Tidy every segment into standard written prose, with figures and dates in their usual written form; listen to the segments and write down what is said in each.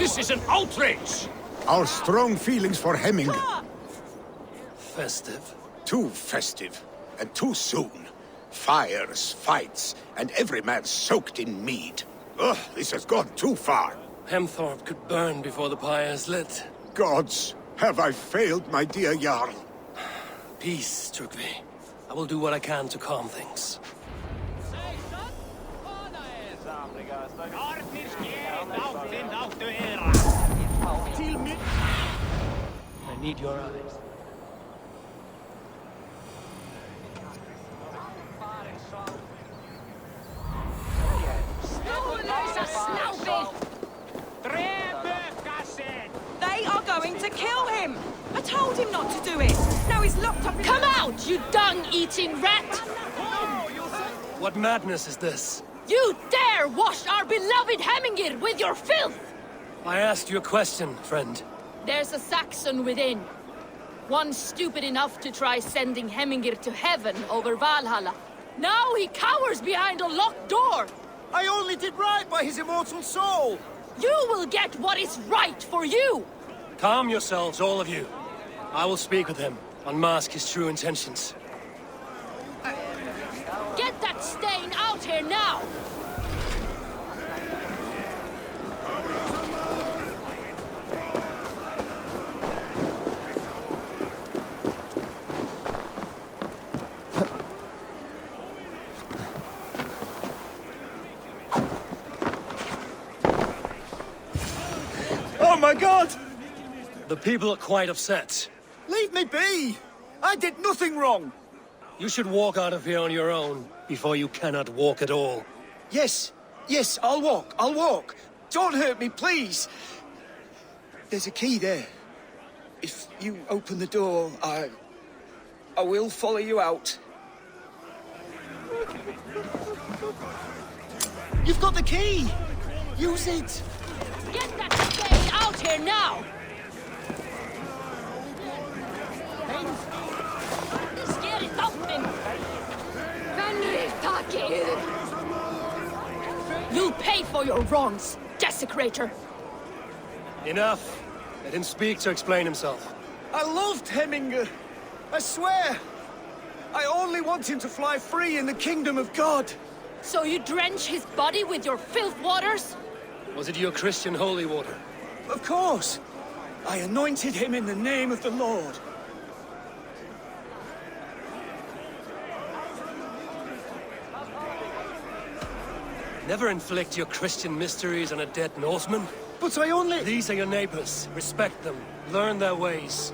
This is an outrage! Our strong feelings for Hemming. Festive. Too festive, and too soon. Fires, fights, and every man soaked in mead. Ugh, this has gone too far. Hemthorpe could burn before the pyre is lit. Gods, have I failed, my dear Jarl? Peace, Trygve. I will do what I can to calm things. I need your eyes. They are going to kill him! I told him not to do it! Now he's locked up in— Come out, you dung-eating rat! What madness is this? You dare wash our beloved Hemmingir with your filth! I asked you a question, friend. There's a Saxon within. One stupid enough to try sending Hemmingir to heaven over Valhalla. Now he cowers behind a locked door! I only did right by his immortal soul! You will get what is right for you! Calm yourselves, all of you. I will speak with him, unmask his true intentions. Get that stain out here now! Oh my god! The people are quite upset. Leave me be! I did nothing wrong! You should walk out of here on your own, before you cannot walk at all. Yes, I'll walk. Don't hurt me, please! There's a key there. If you open the door, I will follow you out. You've got the key! Use it! Get that stain out here now! You'll pay for your wrongs, desecrator! Enough. Let him speak to explain himself. I loved Hemming. I swear. I only want him to fly free in the kingdom of God. So you drench his body with your filth waters? Was it your Christian holy water? Of course. I anointed him in the name of the Lord. Never inflict your Christian mysteries on a dead Norseman. But I only— These are your neighbors. Respect them. Learn their ways.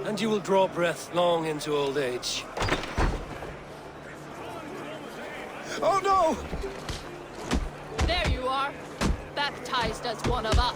And you will draw breath long into old age. Oh no! There you are. Baptized as one of us.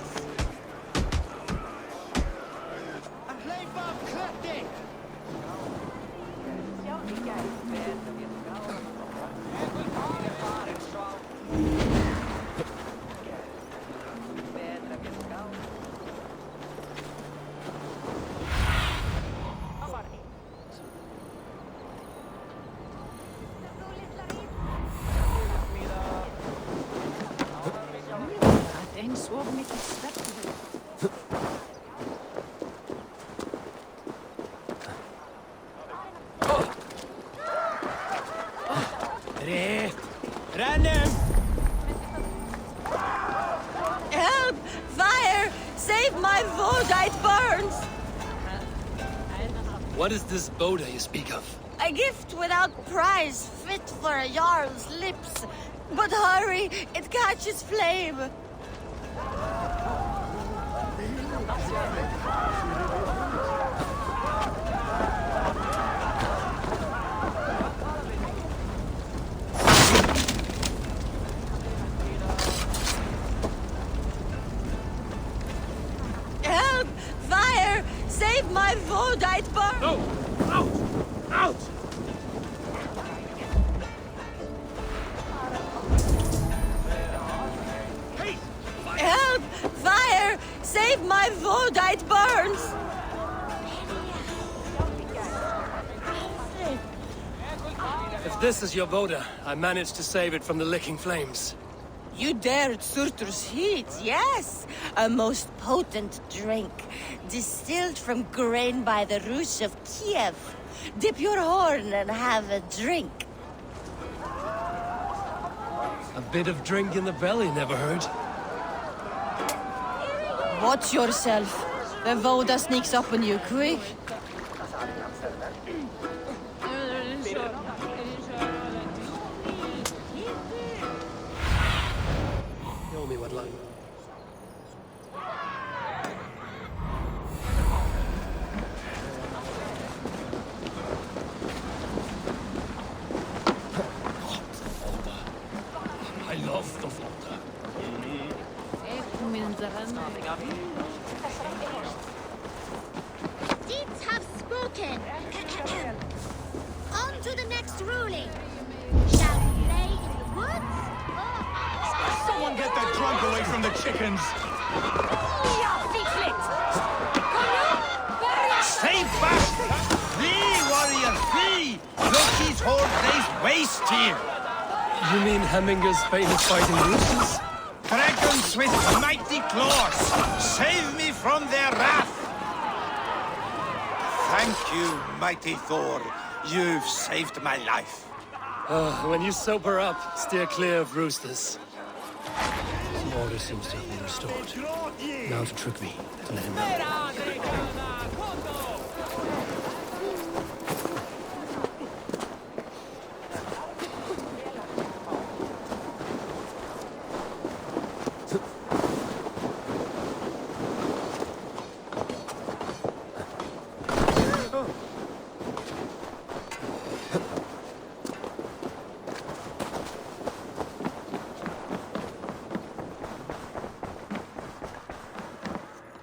Help! Fire! Save my vote, it burns! What is this Boda you speak of? A gift without price, fit for a Jarl's lips. But hurry, it catches flame. Help! Fire! Save my vote, it burns! No! Out! Out! Help! Fire! Save my vote, it burns! If this is your Boda, I managed to save it from the licking flames. You dared Surtur's heat, yes. A most potent drink. Distilled from grain by the Rus of Kiev. Dip your horn and have a drink. A bit of drink in the belly never hurt. Watch yourself. The Voda sneaks up on you quick. Show me what luck. I love the Voda. Deeds have spoken. On to the next ruling. Shall we lay in the woods? Someone get that drunk away from the chickens! Stay back! Flee, warrior, flee! Loki's horde lays waste here! You mean Hemminger's famous fighting roosters? Dragons with mighty claws! Save me from their wrath! Thank you, mighty Thor. You've saved my life. When you sober up, steer clear of roosters. Some order seems to have been restored. Now to Trygve, to let him know.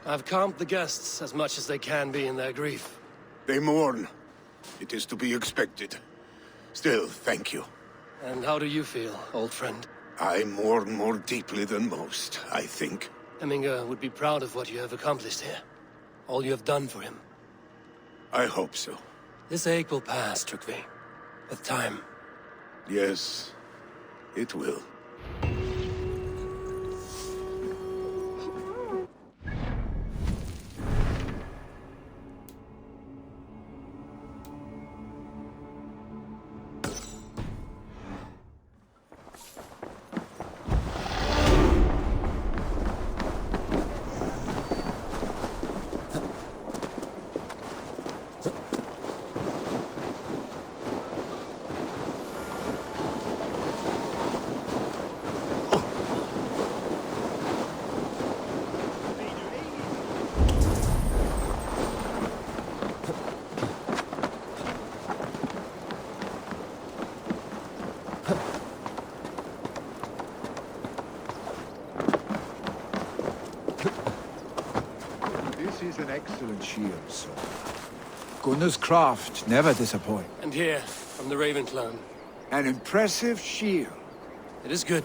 I've calmed the guests as much as they can be in their grief. They mourn. It is to be expected. Still, thank you. And how do you feel, old friend? I mourn more deeply than most, I think. Hemminger would be proud of what you have accomplished here. All you have done for him. I hope so. This ache will pass, Trygve. With time. Yes, it will. This is an excellent shield, sir. Gunnar's craft never disappoint. And here, from the Raven clan. An impressive shield. It is good.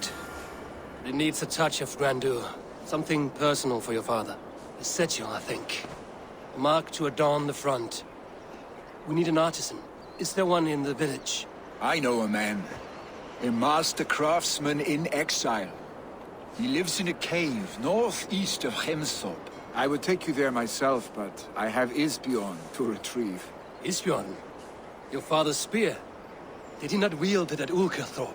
But it needs a touch of grandeur. Something personal for your father. A sigil, I think. A mark to adorn the front. We need an artisan. Is there one in the village? I know a man. A master craftsman in exile. He lives in a cave northeast of Hemsop. I would take you there myself, but I have Isbjorn to retrieve. Isbjorn? Your father's spear? Did he not wield it at Ulkerthorpe?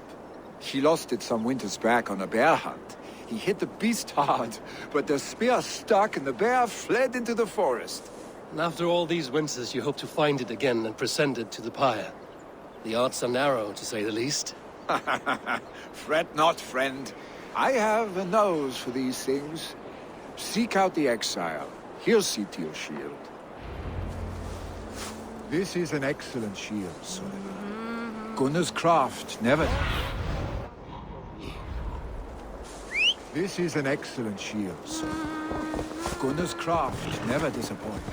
He lost it some winters back on a bear hunt. He hit the beast hard, but the spear stuck and the bear fled into the forest. And after all these winters, you hope to find it again and present it to the pyre. The odds are narrow, to say the least. Fret not, friend. I have a nose for these things. Seek out the exile. He'll see to your shield. This is an excellent shield, sir. Gunnar's craft never... This is an excellent shield, sir. Gunnar's craft never disappoints.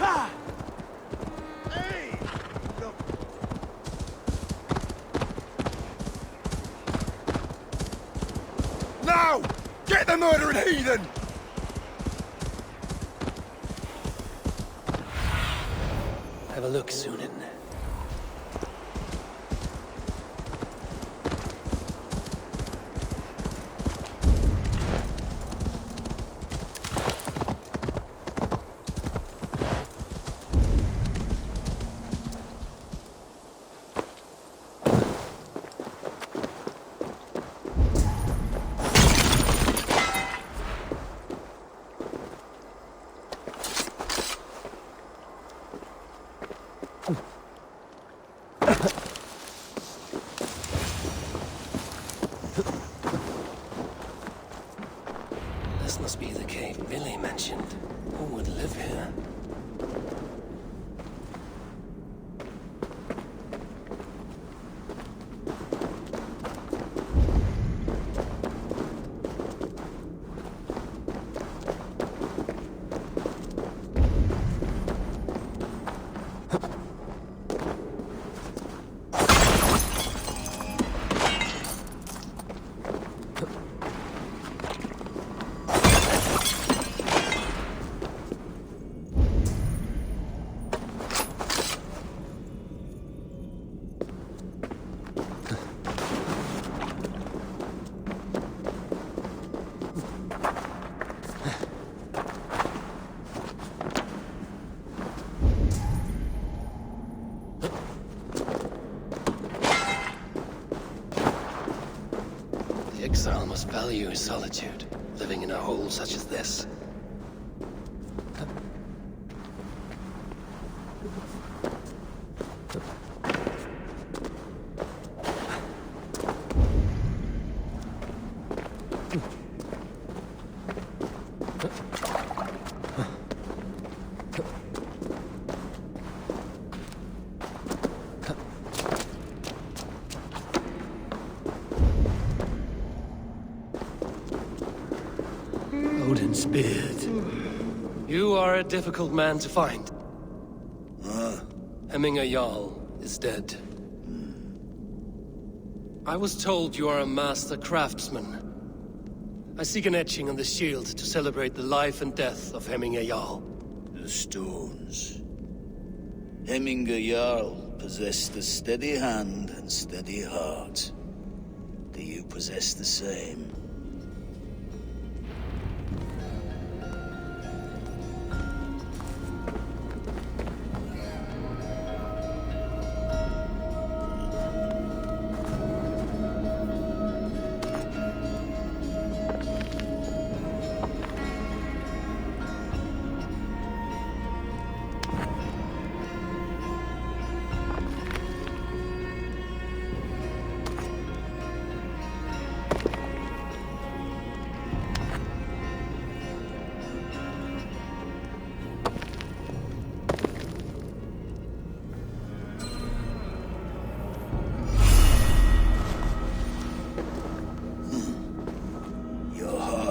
Now! Get the murdering heathen! Have a look, Sunan. the cave Vili mentioned. Who would live here? Exile must value his solitude, living in a hole such as this. Odin's beard. You are a difficult man to find. Hemming Jarl is dead. I was told you are a master craftsman. I seek an etching on the shield to celebrate the life and death of Hemming Jarl. The stones. Hemming Jarl possessed a steady hand and steady heart. Do you possess the same?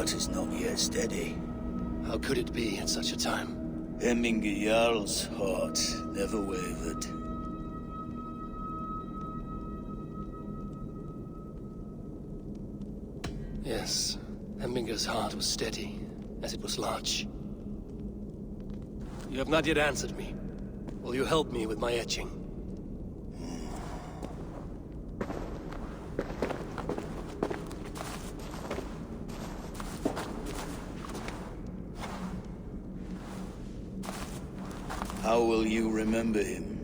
Is not yet steady. How could it be at such a time? Hemming Jarl's heart never wavered. Yes, Hemminger's heart was steady, as it was large. You have not yet answered me. Will you help me with my etching? How will you remember him?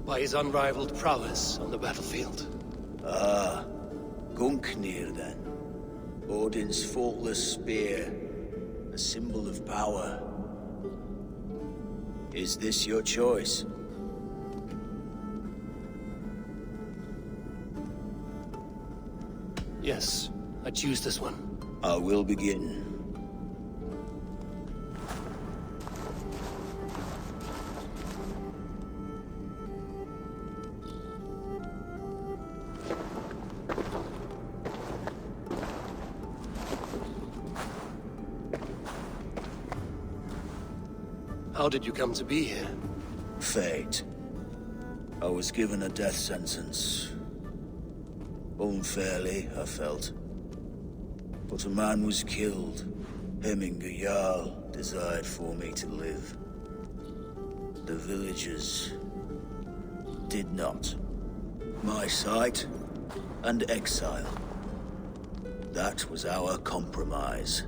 By his unrivaled prowess on the battlefield. Ah, Gungnir then. Odin's faultless spear, a symbol of power. Is this your choice? Yes, I choose this one. I will begin. How did you come to be here? Fate. I was given a death sentence. Unfairly, I felt. But a man was killed. Hemming Jarl desired for me to live. The villagers did not. My sight and exile. That was our compromise.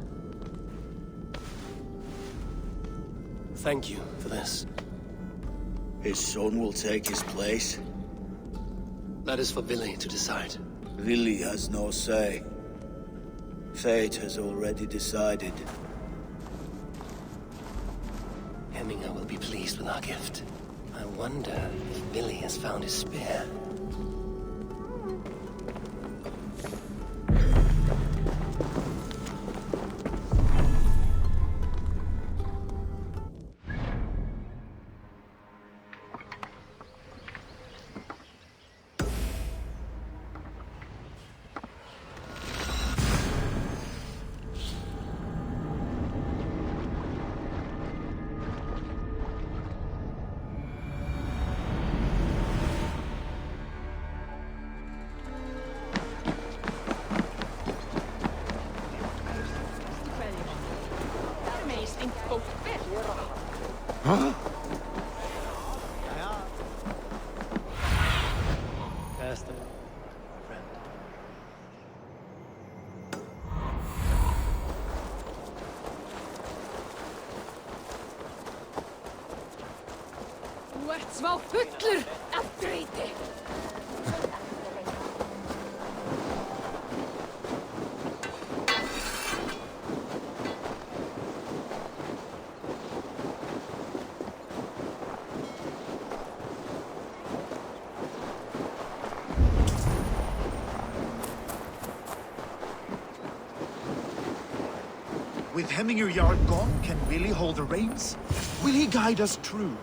Thank you for this. His son will take his place. That is for Vili to decide. Vili has no say. Fate has already decided. Hemming will be pleased with our gift. I wonder if Vili has found his spear. Faster, friend. Þú ert smá fullur af dreyti. With Hemming Jarl gone, can Vili hold the reins? Will he guide us true?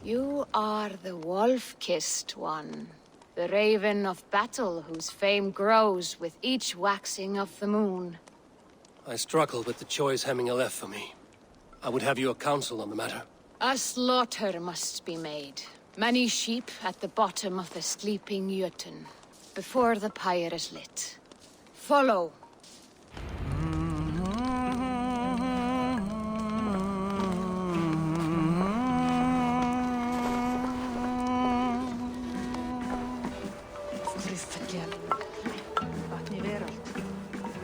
You are the wolf-kissed one. The raven of battle whose fame grows with each waxing of the moon. I struggle with the choice Hemming left for me. I would have your counsel on the matter. A slaughter must be made. Many sheep at the bottom of the sleeping Jötun, before the pyre is lit. Follow.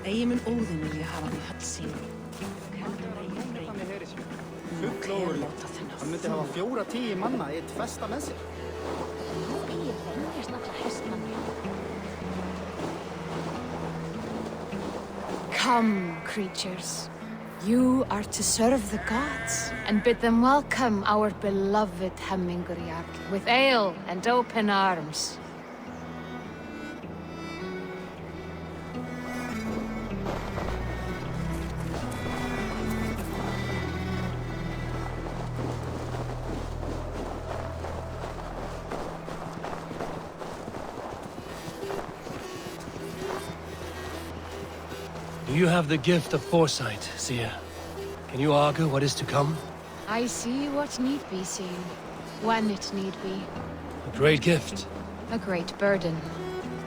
Eigi mun Óðinn vilja hafa hann í höll sín. Fullóður. Hann myndi hafa 4-10 manna í eitt festa með sér. Nú eigi venjast alla hestmanni. Come, creatures. You are to serve the gods, and bid them welcome our beloved Hemming Jarl with ale and open arms. You have the gift of foresight, seer. Can you argue what is to come? I see what need be seen, when it need be. A great gift. A great burden.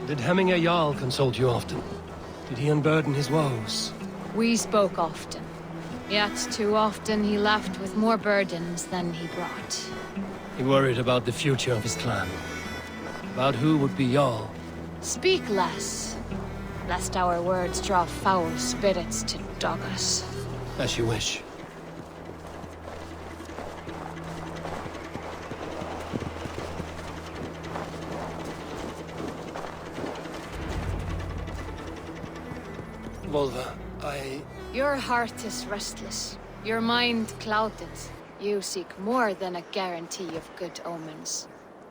Did Hemming Jarl consult you often? Did he unburden his woes? We spoke often. Yet too often he left with more burdens than he brought. He worried about the future of his clan. About who would be Jarl. Speak less, lest our words draw foul spirits to dog us. As you wish. Volva, Your heart is restless, your mind clouded. You seek more than a guarantee of good omens.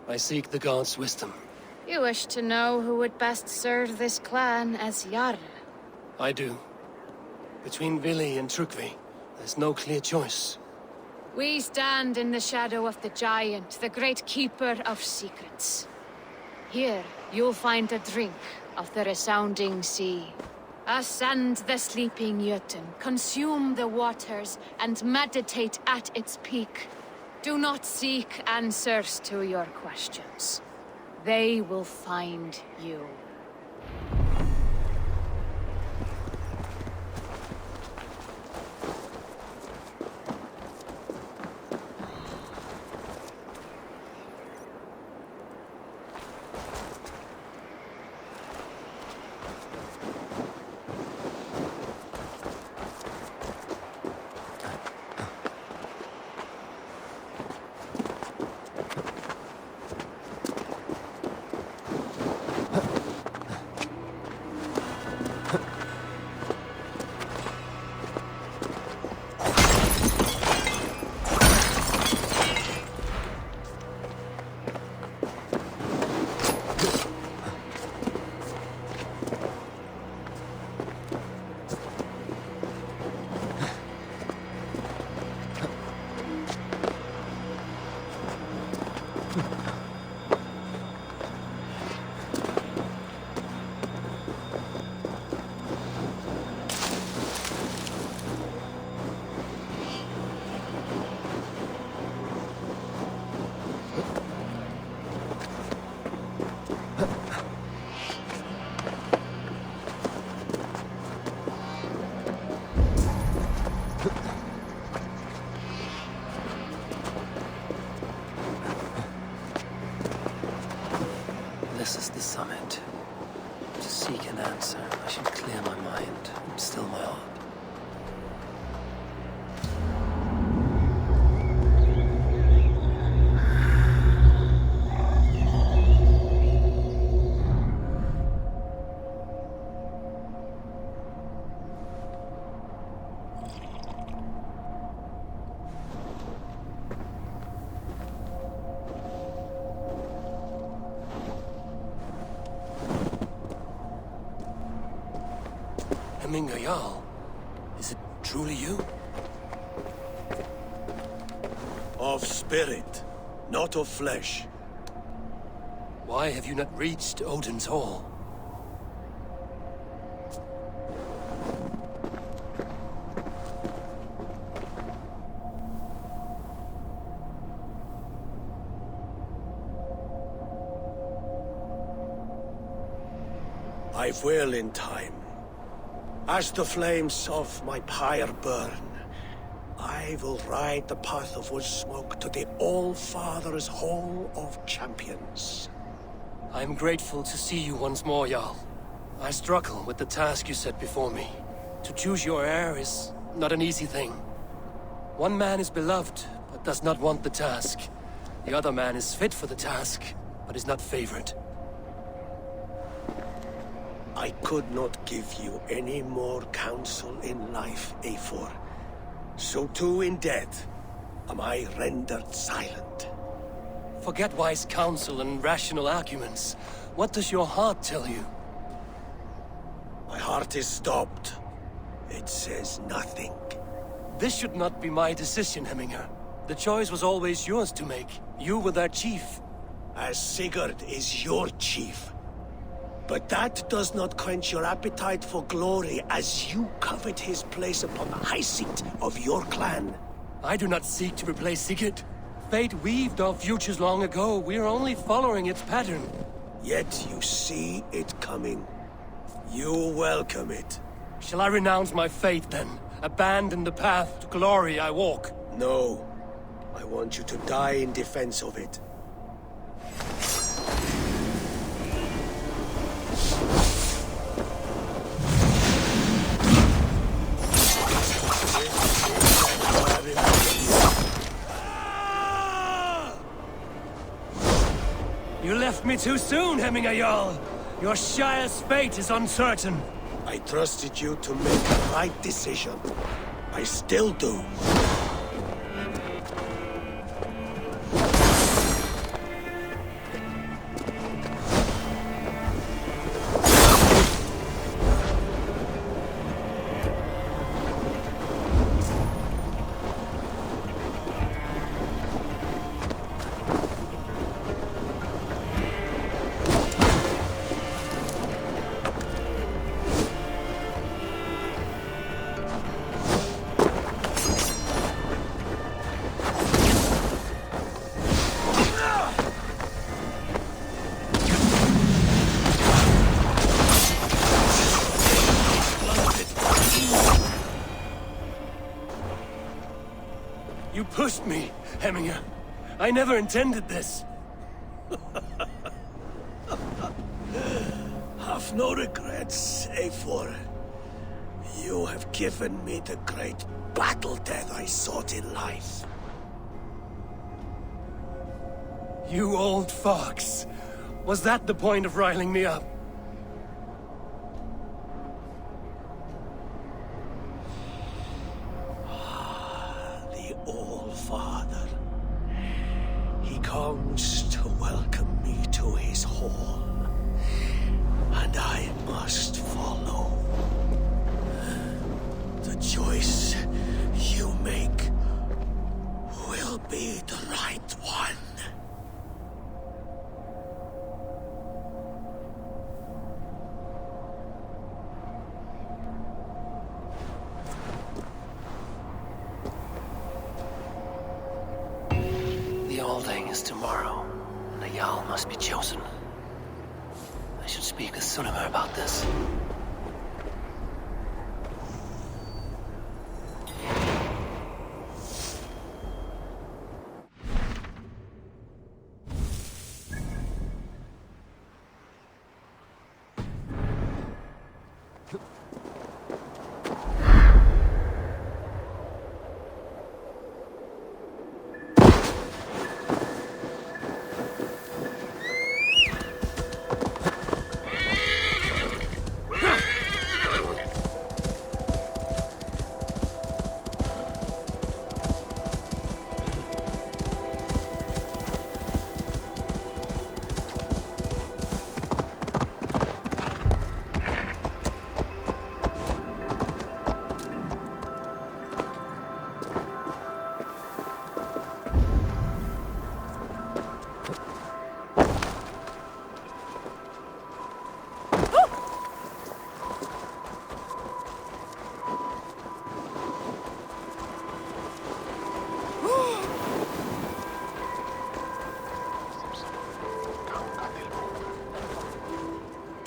I seek the gods' wisdom. You wish to know who would best serve this clan as Jarl. I do. Between Vili and Trygve, there's no clear choice. We stand in the shadow of the giant, the great keeper of secrets. Here, you'll find a drink of the resounding sea. Ascend the sleeping Jötun, consume the waters, and meditate at its peak. Do not seek answers to your questions. They will find you. Hemming Jarl, is it truly you? Of spirit, not of flesh. Why have you not reached Odin's Hall? I will in time. As the flames of my pyre burn, I will ride the path of wood smoke to the All-Father's Hall of Champions. I'm grateful to see you once more, Jarl. I struggle with the task you set before me. To choose your heir is not an easy thing. One man is beloved, but does not want the task. The other man is fit for the task, but is not favored. I could not give you any more counsel in life, Eivor. So too in death am I rendered silent. Forget wise counsel and rational arguments. What does your heart tell you? My heart is stopped. It says nothing. This should not be my decision, Hemminger. The choice was always yours to make. You were their chief. As Sigurd is your chief. But that does not quench your appetite for glory as you covet his place upon the high seat of your clan. I do not seek to replace Sigurd. Fate weaved our futures long ago. We are only following its pattern. Yet you see it coming. You welcome it. Shall I renounce my faith then? Abandon the path to glory I walk? No. I want you to die in defense of it. You left me too soon, Hemming Jarl. Your Shire's fate is uncertain. I trusted you to make the right decision. I still do. You pushed me, Hemminger. I never intended this. Have no regrets, Eivor. You have given me the great battle death I sought in life. You old fox. Was that the point of riling me up? The All-Father. He comes to welcome me to his hall. And I must follow. The choice you make will be the right one. The Alding is tomorrow, and a Jarl must be chosen. I should speak with Sunnema about this.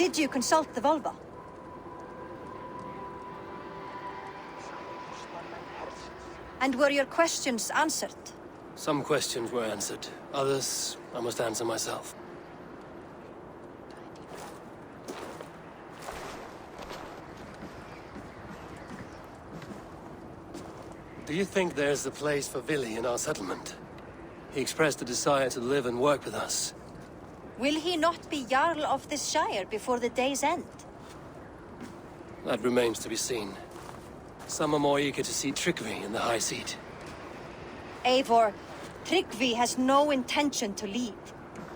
Did you consult the Volva? And were your questions answered? Some questions were answered. Others, I must answer myself. Do you think there's a place for Vili in our settlement? He expressed a desire to live and work with us. Will he not be Jarl of this Shire before the day's end? That remains to be seen. Some are more eager to see Trygve in the high seat. Eivor, Trygve has no intention to lead.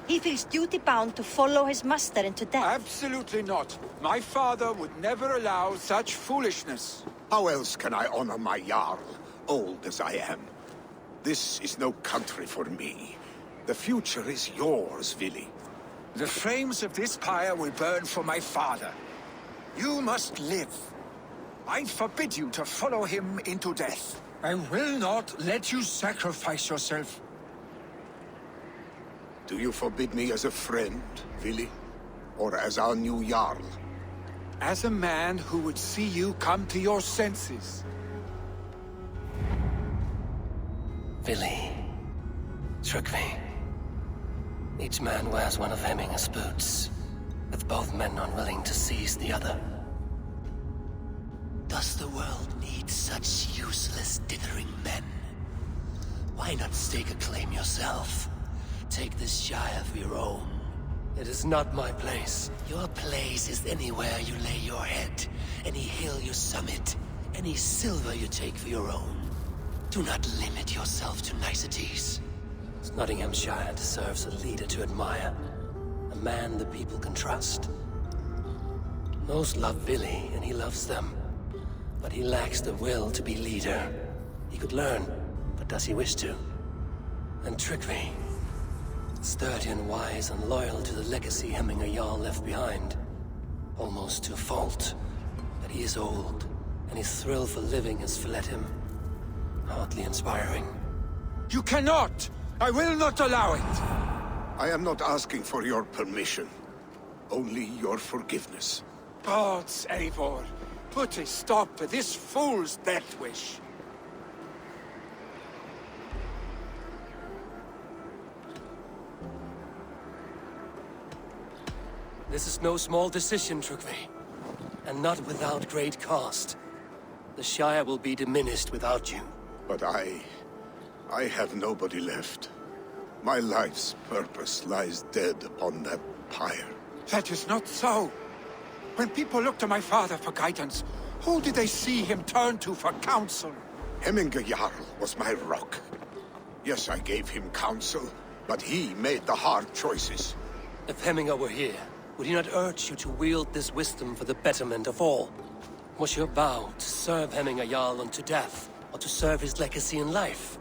He feels duty-bound to follow his master into death. Absolutely not. My father would never allow such foolishness. How else can I honor my Jarl, old as I am? This is no country for me. The future is yours, Vili. The flames of this pyre will burn for my father. You must live. I forbid you to follow him into death. I will not let you sacrifice yourself. Do you forbid me as a friend, Vili? Or as our new Jarl? As a man who would see you come to your senses. Vili. Trygve. Each man wears one of Hemming's boots, with both men unwilling to seize the other. Does the world need such useless, dithering men? Why not stake a claim yourself? Take this Shire for your own. It is not my place. Your place is anywhere you lay your head, any hill you summit, any silver you take for your own. Do not limit yourself to niceties. Nottinghamshire deserves a leader to admire, a man the people can trust. Most love Vili, and he loves them. But he lacks the will to be leader. He could learn, but does he wish to? And Trygve, sturdy and wise and loyal to the legacy Hemming Jarl left behind. Almost to a fault. But he is old, and his thrill for living has fled him. Hardly inspiring. You cannot! I will not allow it! I am not asking for your permission. Only your forgiveness. Gods, Eivor, put a stop to this fool's death wish. This is no small decision, Trygve. And not without great cost. The Shire will be diminished without you. But I have nobody left. My life's purpose lies dead upon that pyre. That is not so. When people look to my father for guidance, who did they see him turn to for counsel? Hemming Jarl was my rock. Yes, I gave him counsel, but he made the hard choices. If Hemming were here, would he not urge you to wield this wisdom for the betterment of all? Was your vow to serve Hemming Jarl unto death, or to serve his legacy in life?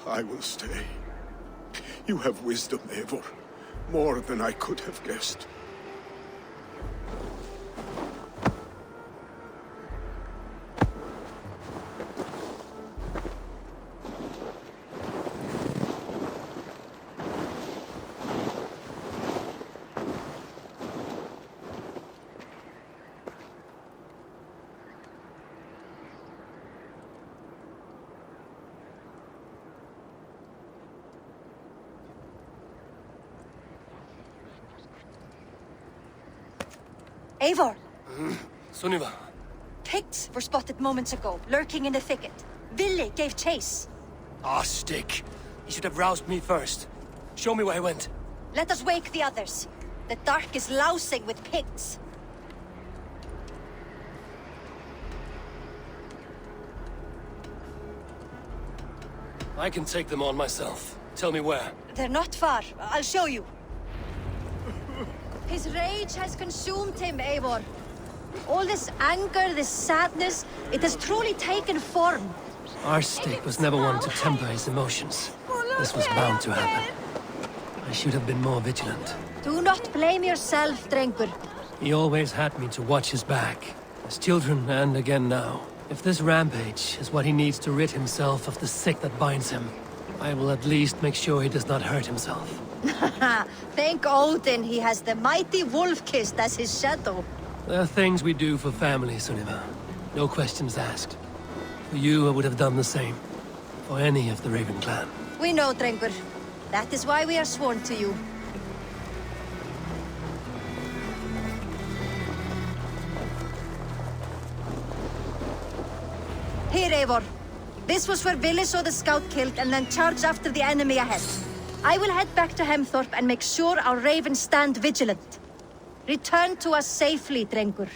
I will stay. You have wisdom, Eivor. More than I could have guessed. Eivor! Sunniva. Picts were spotted moments ago, lurking in the thicket. Vili gave chase. Ah, stick. He should have roused me first. Show me where he went. Let us wake the others. The dark is lousing with Picts. I can take them on myself. Tell me where. They're not far. I'll show you. His rage has consumed him, Eivor. All this anger, this sadness, it has truly taken form. Our stick was never one to temper his emotions. This was bound to happen. I should have been more vigilant. Do not blame yourself, Drengur. He always had me to watch his back. As children, and again now. If this rampage is what he needs to rid himself of the sick that binds him, I will at least make sure he does not hurt himself. Thank Odin he has the mighty Wolf-Kissed as his shadow. There are things we do for family, Sunniva. No questions asked. For you, I would have done the same. For any of the Raven clan. We know, Drengur. That is why we are sworn to you. Here, Eivor. This was where Vili saw the scout killed and then charged after the enemy ahead. I will head back to Hemthorpe and make sure our ravens stand vigilant. Return to us safely, Drengur.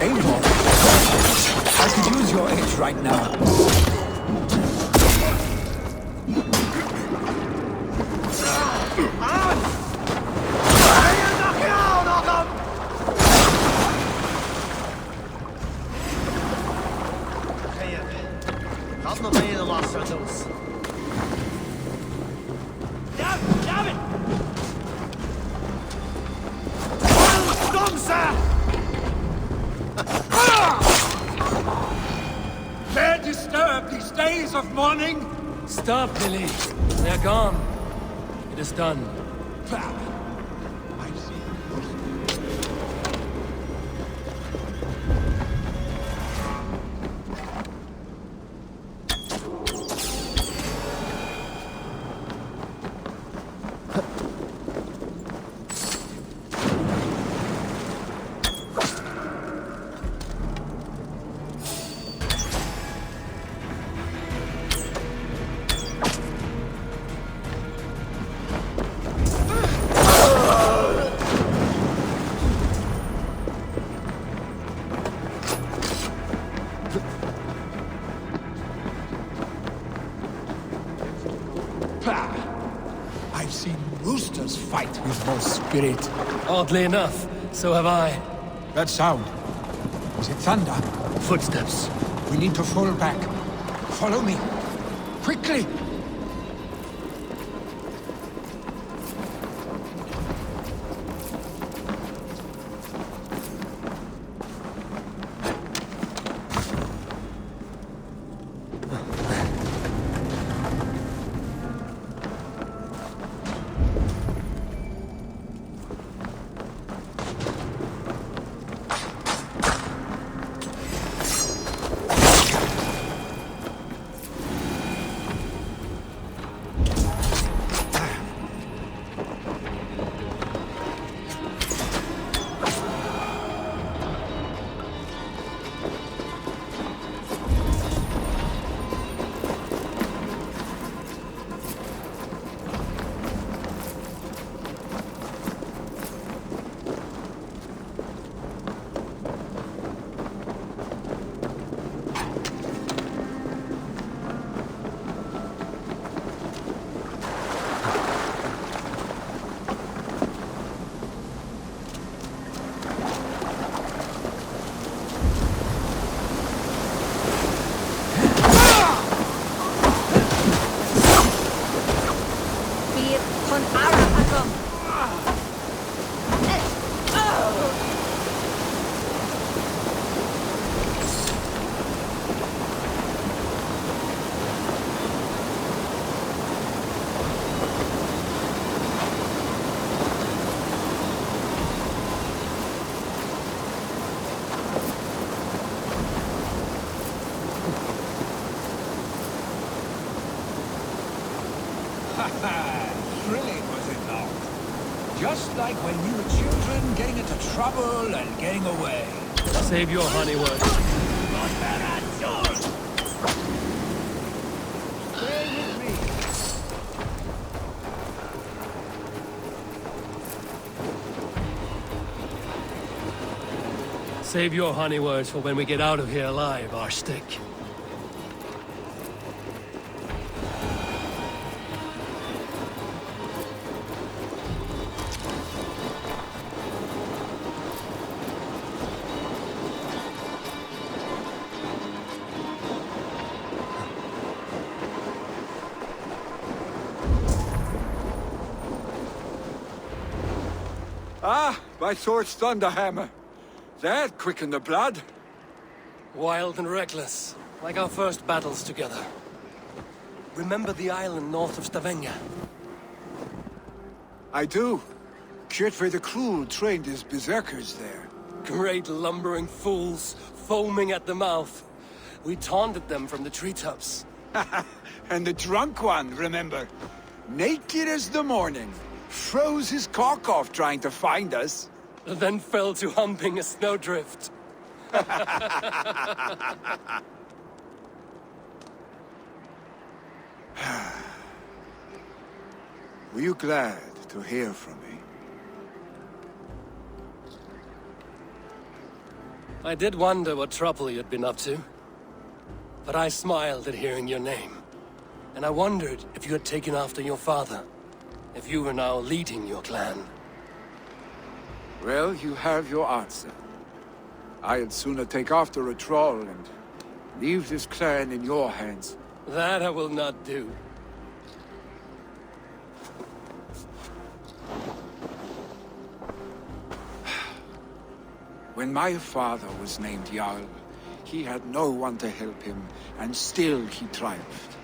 Eivor, I could use your aid right now. Had nog mee de last rattles. Damn it! Dare disturb these days of mourning? Stop, Vili. They're gone. It is done. I've seen roosters fight with more spirit. Oddly enough, so have I. That sound. Was it thunder? Footsteps. We need to fall back. Follow me. Quickly! like when we were children, getting into trouble and getting away. Save your honey word. Save your honey words for when we get out of here alive, Arstick. Ah, my sword's thunderhammer. That quickened the blood. Wild and reckless, like our first battles together. Remember the island north of Stavanger? I do. Trygve the Cruel trained his berserkers there. Great lumbering fools, foaming at the mouth. We taunted them from the treetops. And the drunk one, remember? Naked as the morning. Froze his cock off trying to find us. Then fell to humping a snowdrift. Were you glad to hear from me? I did wonder what trouble you'd been up to. But I smiled at hearing your name. And I wondered if you had taken after your father. If you were now leading your clan. Well, you have your answer. I'd sooner take after a troll and leave this clan in your hands. That I will not do. When my father was named Jarl, he had no one to help him, and still he triumphed.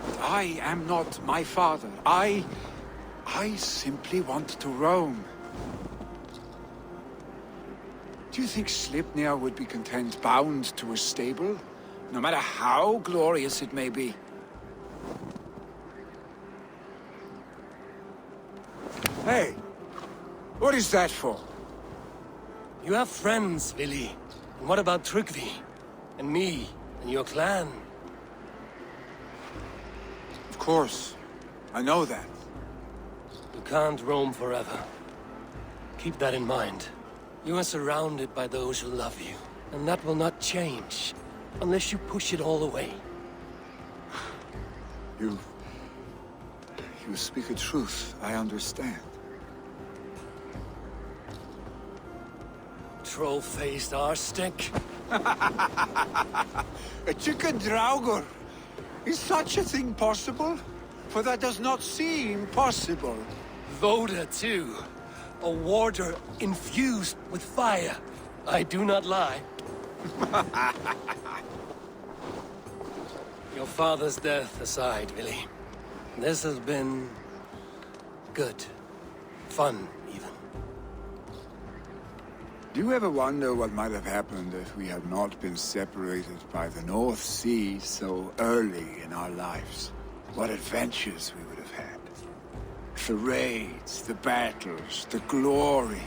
But I am not my father. I simply want to roam. Do you think Sleipnir would be content bound to a stable? No matter how glorious it may be? Hey! What is that for? You have friends, Vili. And what about Trygve? And me? And your clan? Of course. I know that. You can't roam forever. Keep that in mind. You are surrounded by those who love you. And that will not change. Unless you push it all away. You speak a truth. I understand. Troll-faced arstick. A chicken draugr. Is such a thing possible? For that does not seem possible. Voda, too. A warder infused with fire. I do not lie. Your father's death aside, Vili. This has been... good. Fun, even. Do you ever wonder what might have happened if we had not been separated by the North Sea so early in our lives? What adventures we would have had. The raids, the battles, the glory.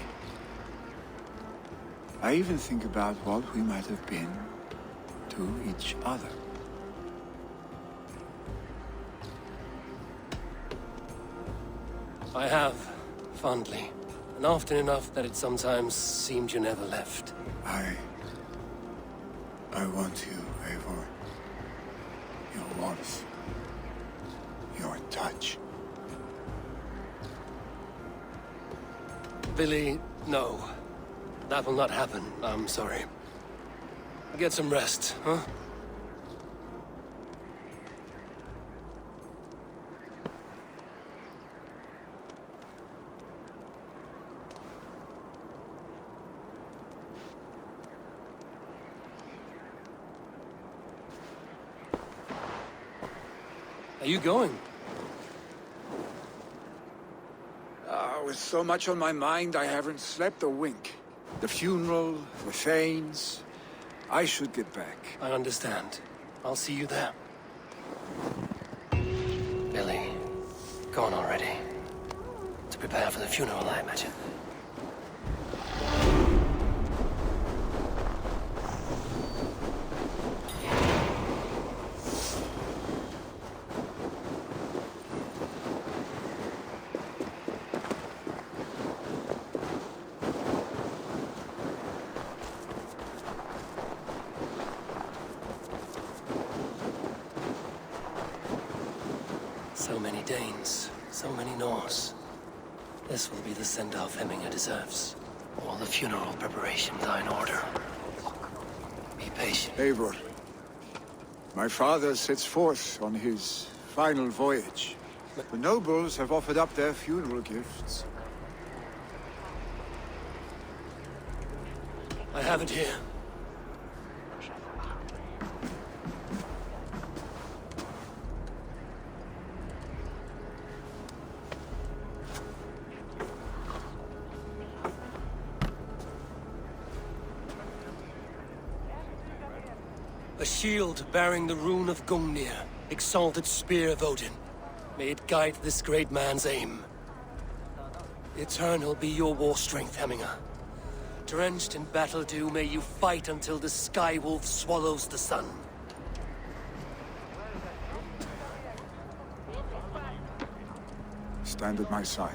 I even think about what we might have been to each other. I have, fondly. And often enough that it sometimes seemed you never left. I want you, Eivor. Your warmth. Your touch. Vili, no. That will not happen. I'm sorry. Get some rest, huh? Are you going? With so much on my mind, I haven't slept a wink. The funeral, the Thanes. I should get back. I understand. I'll see you there. Vili, go on already. To prepare for the funeral, I imagine. So many Danes, so many Norse. This will be the send-off Hemming deserves. All the funeral preparations are in order. Be patient. Eivor, my father sets forth on his final voyage. The nobles have offered up their funeral gifts. I have it here. A shield bearing the rune of Gungnir, exalted spear of Odin. May it guide this great man's aim. Eternal be your war strength, Hemminger. Drenched in battle dew, may you fight until the sky wolf swallows the sun. Stand at my side.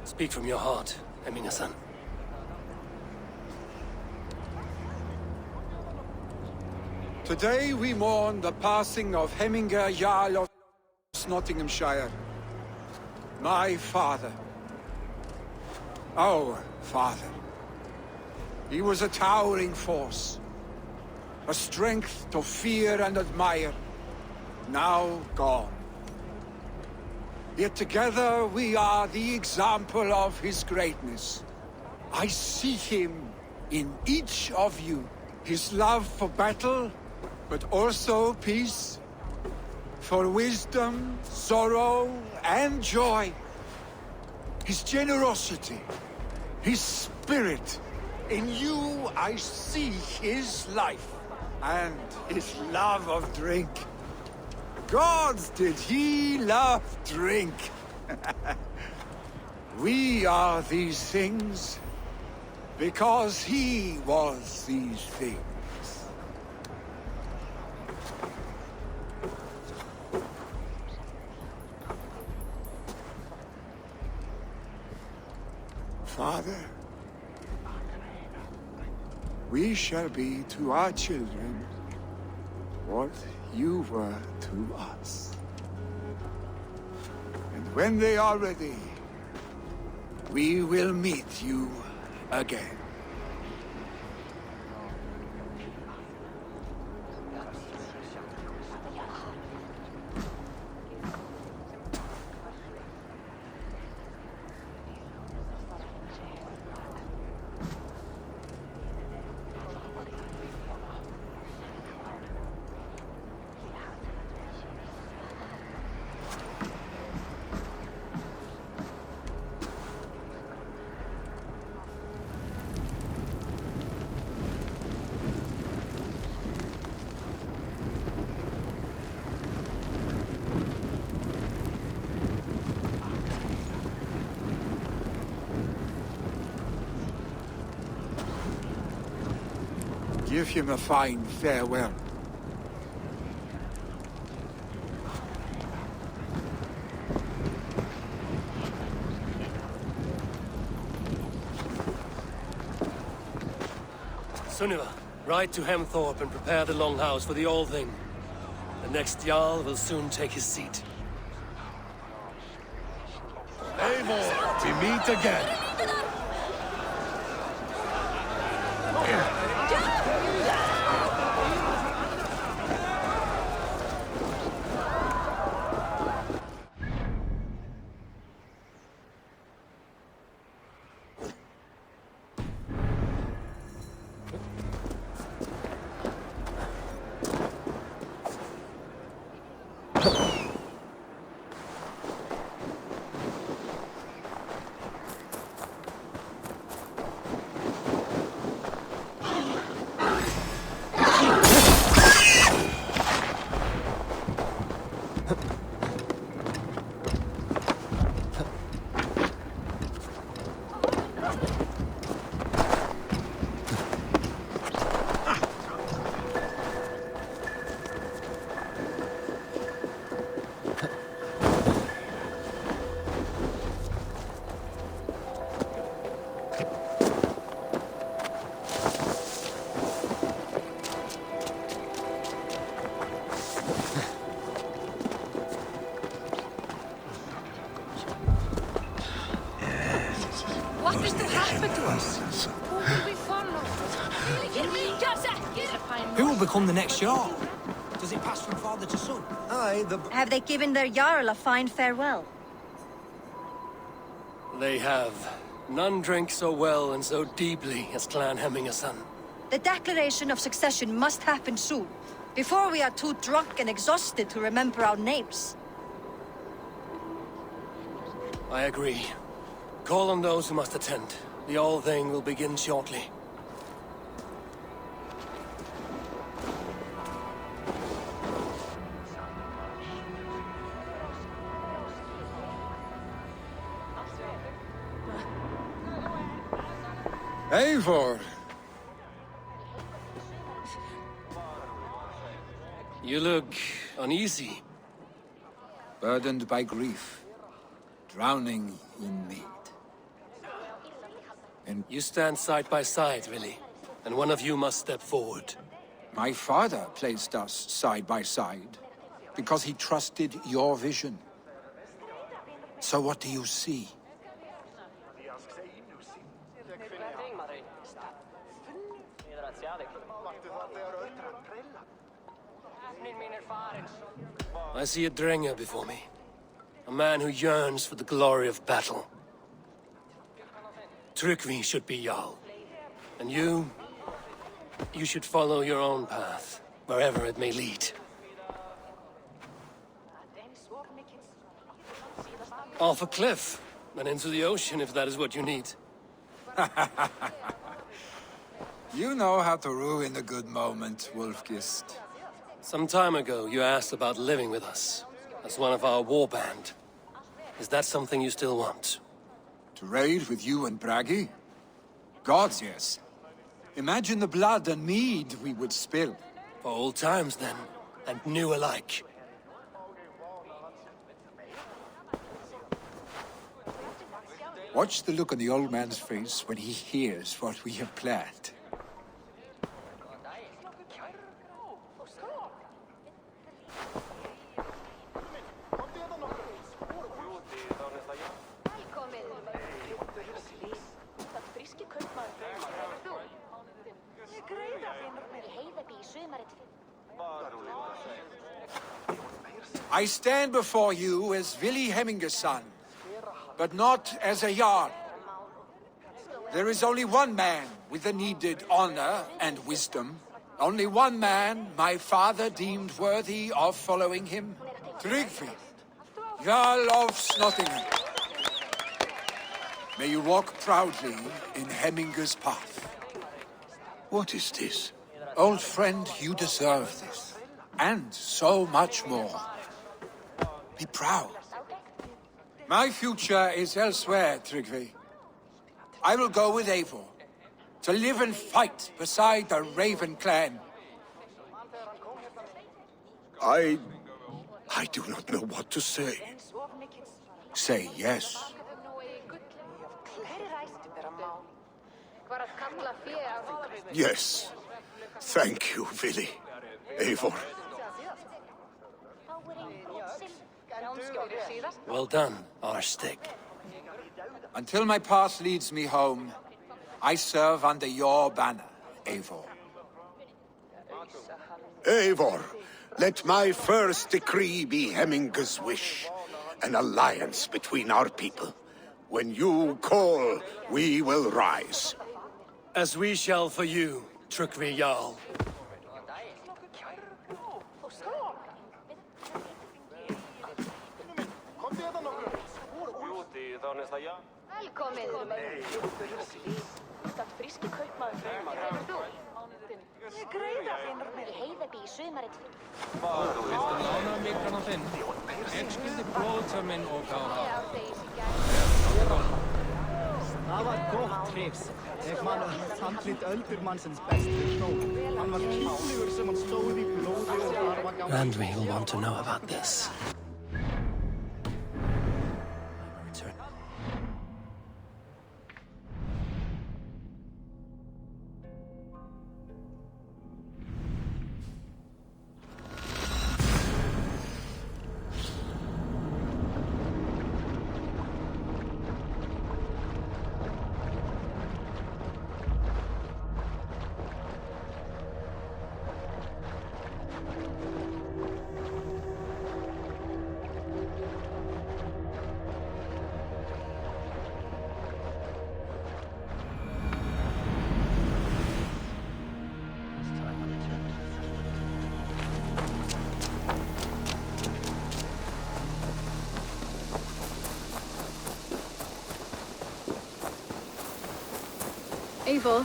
Speak from your heart, Hemminger-son. Today we mourn the passing of Hemminger Jarl of Snotinghamscire. My father. Our father. He was a towering force. A strength to fear and admire. Now gone. Yet together we are the example of his greatness. I see him in each of you. His love for battle, but also peace, for wisdom, sorrow, and joy. His generosity, his spirit. In you I see his life, and his love of drink. Gods, did he love drink! We are these things, because he was these things. Father, we shall be to our children what you were to us. And when they are ready, we will meet you again. Give him a fine farewell. Sunniva, ride to Hemthorpe and prepare the Longhouse for the All-Thing. The next Jarl will soon take his seat. Eivor, we meet again. What is to happen to us? Who will we follow? Who will become the next Jarl? Does it pass from father to son? Aye, Have they given their Jarl a fine farewell? They have. None drink so well and so deeply as Clan Hemming a son. The declaration of succession must happen soon, before we are too drunk and exhausted to remember our names. I agree. Call on those who must attend. The All Thing will begin shortly. Eivor! You look uneasy. Burdened by grief, drowning in mead. And You stand side by side, Vili, and one of you must step forward. my father placed us side by side because he trusted your vision. So what do you see? I see a Drenger before me. A man who yearns for the glory of battle. Trygve should be Jarl. And you should follow your own path, wherever it may lead. Off a cliff, and into the ocean if that is what you need. You know how to ruin a good moment, Wolfgist. Some time ago, you asked about living with us, as one of our war band. Is that something you still want? To raid with you and Bragi? Gods, yes. Imagine the blood and mead we would spill. For old times, then, and new alike. Watch the look on the old man's face when he hears what we have planned. I stand before you as Vili Hemminger's son, but not as a Jarl. There is only one man with the needed honor and wisdom. Only one man my father deemed worthy of following him. Trygve, Jarl of Snotingham. May you walk proudly in Hemminger's path. What is this? Old friend, you deserve this. And so much more. Be proud. My future is elsewhere, Trygve. I will go with Eivor, to live and fight beside the Raven clan. I do not know what to say. Say yes. Yes. Thank you, Vili. Eivor. Well done, Arstick. Until my path leads me home, I serve under your banner, Eivor. Eivor, let my first decree be Hemminger's wish. An alliance between our people. When you call, we will rise. As we shall for you, Trygve Jarl. Það var gott trix. Ég man handrit öldurmannsins bestri snóð. Hann var kýflugur sem hann stóð í blóði og arfagang. Randvi will want to know about this. Eivor,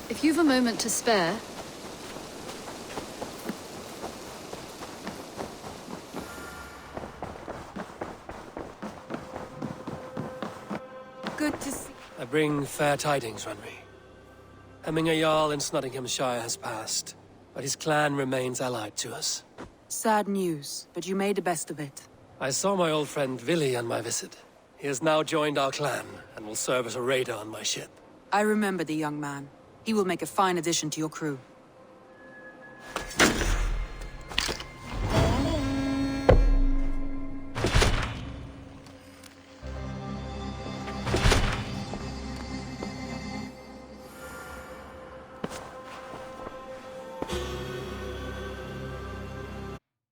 if you've a moment to spare... Good to see... I bring fair tidings, Randvi. Hemming Jarl in Snotinghamscire has passed, but his clan remains allied to us. Sad news, but you made the best of it. I saw my old friend Vili on my visit. He has now joined our clan, and will serve as a raider on my ship. I remember the young man. He will make a fine addition to your crew.